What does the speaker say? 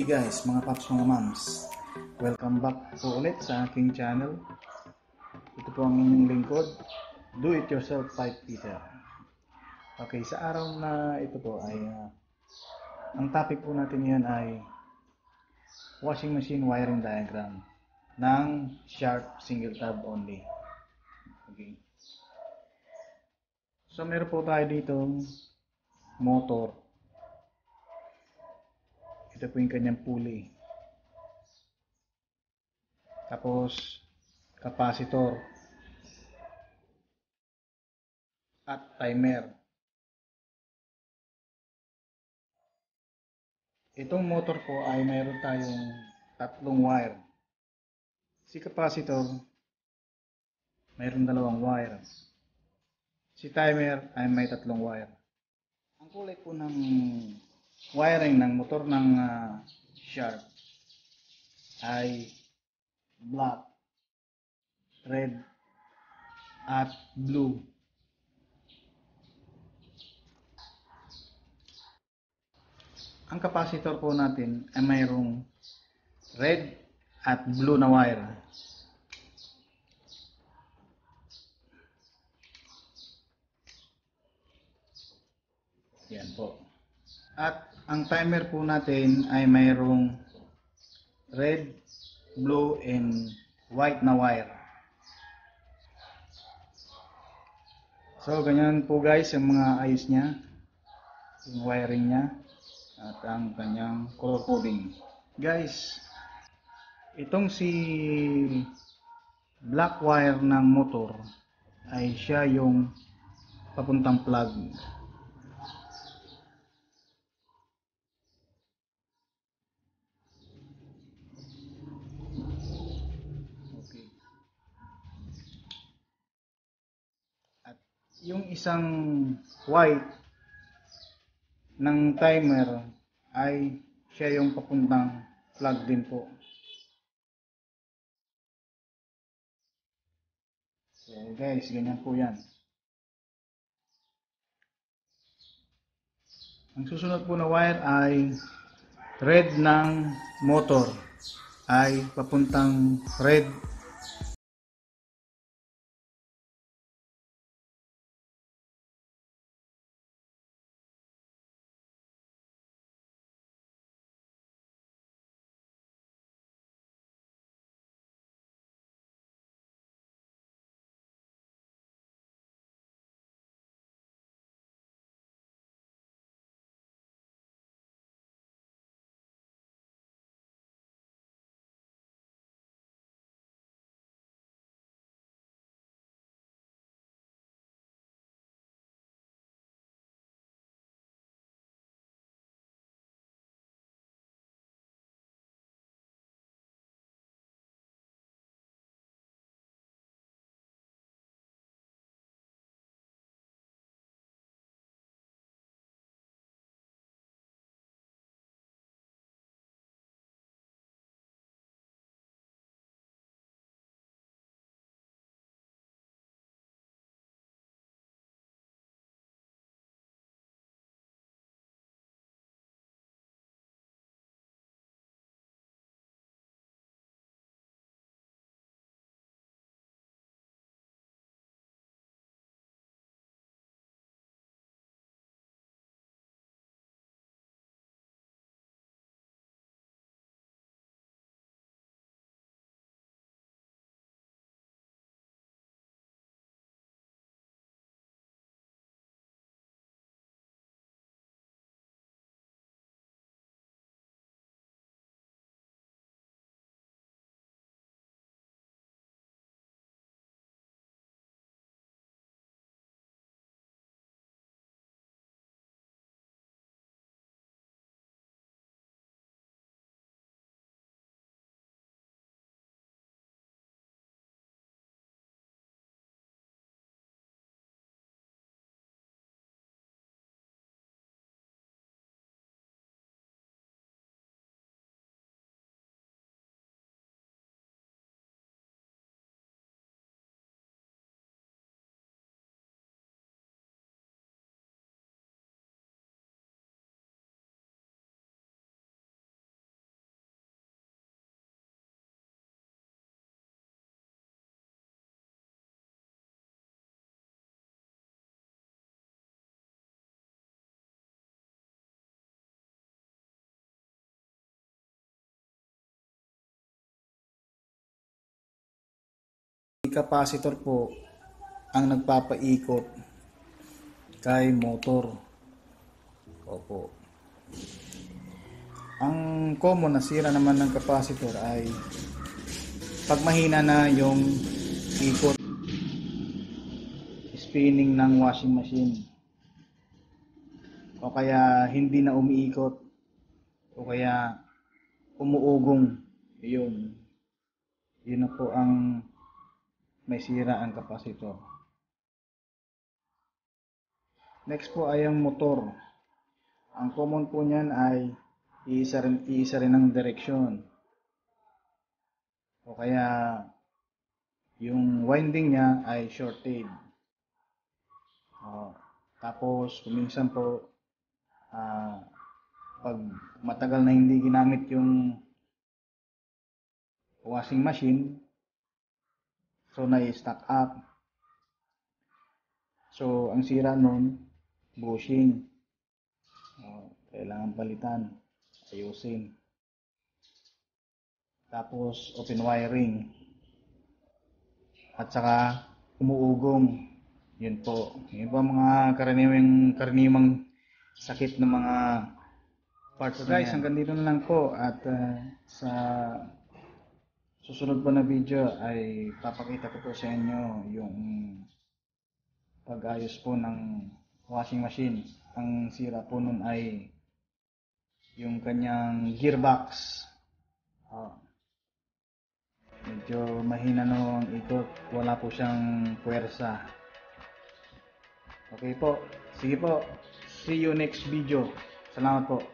Hey guys, mga paps, mga moms, welcome back po ulit sa aking channel. Ito po ang inyong lingkod, Do It Yourself Pipe Fitter. Okay, sa araw na ito po ay ang topic po natin ngayon ay washing machine wiring diagram ng Sharp single tab only. Okay, so meron po tayo dito motor. Ito po yung kanyang pulley. Tapos capacitor at timer. Itong motor po ay mayroon tayong tatlong wire. Si capacitor, mayroon dalawang wire. Si timer ay may tatlong wire. Ang kulay po ng wiring ng motor ng Sharp ay black, red, at blue. Ang capacitor po natin ay mayroong red at blue na wire. Yan po. At ang timer po natin ay mayroong red, blue, and white na wire. So, ganyan po guys yung mga ayos niya, yung wiring niya, at ang kanyang color coding. Guys, itong si black wire ng motor ay siya yung papuntang plug. Okay. At yung isang white ng timer ay siya yung papuntang plug din po. So guys, ganyan po yan. Ang susunod po na wire ay red ng motor ay papuntang red capacitor po ang nagpapaikot kay motor. Opo. Ang common na sira naman ng capacitor ay pag mahina na yung ikot, spinning ng washing machine, o kaya hindi na umiikot, o kaya umuugong. Yun na po ang may sira ang capacitor. Next po ay ang motor. Ang common po niyan ay iisa rin ang direksyon, o kaya yung winding niya ay shorted. Tapos kuminsan po pag matagal na hindi ginamit yung washing machine, so na-stack up. So ang sira nun, bushing. Kailangan palitan, ayusin. Tapos open wiring. At saka umuugong. Yun po ang mga karaniwang sakit ng mga parts. So guys, hanggang dito na lang po, at sa susunod po na video ay papakita ko po sa inyo yung pag-ayos po ng washing machine. Ang sira po nun ay yung kanyang gearbox. Medyo mahina no ang ikot, wala po siyang puwersa. Okay po, sige po, see you next video. Salamat po.